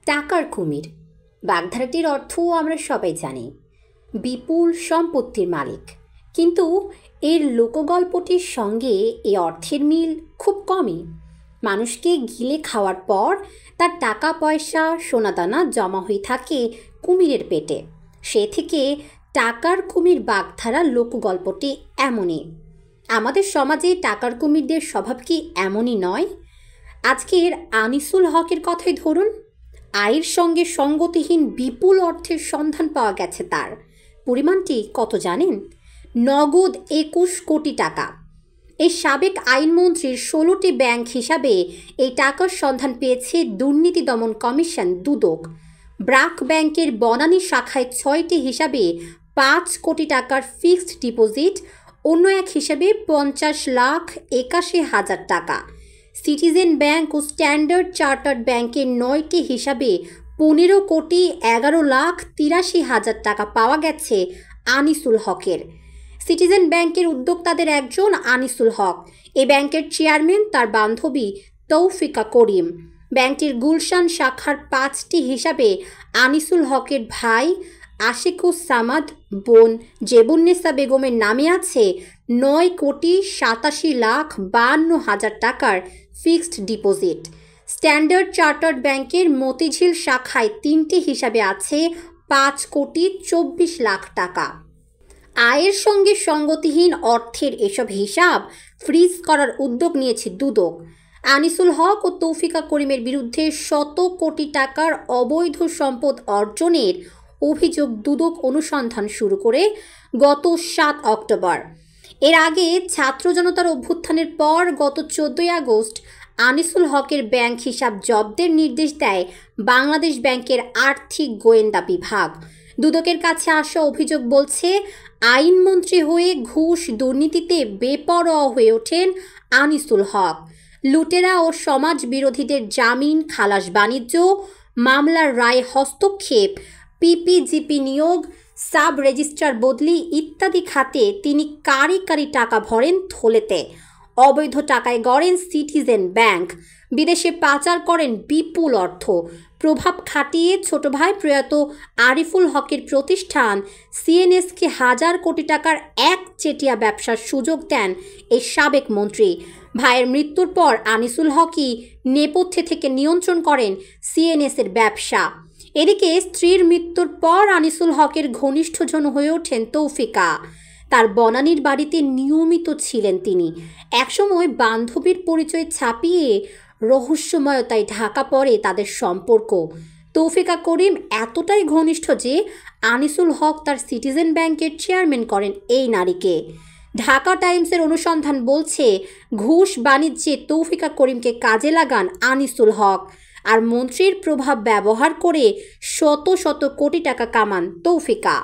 টাকার কুমির বাগধারাটির অর্থও আমরা সবাই জানি, বিপুল সম্পত্তির মালিক। কিন্তু এর লোকগল্পটির সঙ্গে এ অর্থের মিল খুব কমই। মানুষকে গিলে খাওয়ার পর তার টাকা পয়সা সোনাদানা জমা হয়ে থাকে কুমিরের পেটে। সে থেকে টাকার কুমির বাগধারা লোকগল্পটি এমনই। আমাদের সমাজে টাকার কুমিরদের স্বভাব কি এমনই নয়? আজকের আনিসুল হকের কথাই ধরুন। আয়ের সঙ্গে সঙ্গতিহীন বিপুল অর্থের সন্ধান পাওয়া গেছে তার। পরিমাণটি কত জানেন? নগদ 21 কোটি টাকা। এই সাবেক আইনমন্ত্রীর 16টি ব্যাংক হিসাবে এই টাকার সন্ধান পেয়েছে দুর্নীতি দমন কমিশন দুদক। ব্র্যাক ব্যাংকের বনানী শাখায় 6টি হিসাবে 5 কোটি টাকার ফিক্সড ডিপোজিট, অন্য এক হিসাবে 50,81,000 টাকা। সিটিজেন ব্যাংক ও স্ট্যান্ডার্ড চার্টার্ড ব্যাংকের 9টি হিসাবে 15,83,83,000 টাকা পাওয়া গেছে আনিসুল হকের। সিটিজেন ব্যাংকের উদ্যোক্তাদের একজন আনিসুল হক। এ ব্যাংকের চেয়ারম্যান তার বান্ধবী তৌফিকা করিম। ব্যাংকটির গুলশান শাখার 5টি হিসাবে আনিসুল হকের ভাই আশিকুস সামাদ, বোন জেবুন্নেসা বেগমের নামে আছে 9,87,52,000 টাকার ফিক্সড ডিপোজিট। স্ট্যান্ডার্ড চার্টার্ড ব্যাংকের মতিঝিল শাখায় 3টি হিসাবে আছে 5,24,00,000 টাকা। আয়ের সঙ্গে সঙ্গতিহীন অর্থের এসব হিসাব ফ্রিজ করার উদ্যোগ নিয়েছে দুদক। আনিসুল হক ও তৌফিকা করিমের বিরুদ্ধে শত কোটি টাকার অবৈধ সম্পদ অর্জনের অভিযোগ দুদক অনুসন্ধান শুরু করে গত 7 অক্টোবর। এর আগে ছাত্র জনতার অভ্যুত্থানের পর গত 14 আগস্ট আনিসুল হকের ব্যাংক হিসাব জব্দের নির্দেশ দেয় বাংলাদেশ ব্যাংকের আর্থিক গোয়েন্দা বিভাগ। দুদকের কাছে আসা অভিযোগ বলছে, আইনমন্ত্রী হয়ে ঘুষ দুর্নীতিতে বেপরোয়া হয়ে ওঠেন আনিসুল হক। লুটেরা ও সমাজ বিরোধীদের জামিন, খালাস বাণিজ্য, মামলার রায় হস্তক্ষেপ, পিপিজিপি নিয়োগ, সাব রেজিস্ট্রার বদলি ইত্যাদি খাতে তিনি কারি কারি টাকা ভরেন থলেতে। অবৈধ টাকায় গড়েন সিটিজেন ব্যাংক। বিদেশে পাচার করেন বিপুল অর্থ। প্রভাব খাটিয়ে ছোট ভাই প্রয়াত আরিফুল হকের প্রতিষ্ঠান সিএনএসকে হাজার কোটি টাকার একচেটিয়া ব্যবসার সুযোগ দেন এই সাবেক মন্ত্রী। ভাইয়ের মৃত্যুর পর আনিসুল হকই নেপথ্যে থেকে নিয়ন্ত্রণ করেন সিএনএসের ব্যবসা। এদিকে স্ত্রীর মৃত্যুর পর আনিসুল হকের ঘনিষ্ঠজন হয়ে ওঠেন তৌফিকা। তার বনানীর বাড়িতে নিয়মিত ছিলেন তিনি। একসময় বান্ধবীর পরিচয় ছাপিয়ে রহস্যময়তায় ঢাকা পড়ে তাদের সম্পর্ক। তৌফিকা করিম এতটাই ঘনিষ্ঠ যে আনিসুল হক তার সিটিজেন ব্যাংকের চেয়ারম্যান করেন এই নারীকে। ঢাকা টাইমসের অনুসন্ধান বলছে, ঘুষ বাণিজ্যে তৌফিকা করিমকে কাজে লাগান আনিসুল হক, আর মন্ত্রীর প্রভাব ব্যবহার করে শত শত কোটি টাকা কামান তৌফিকা।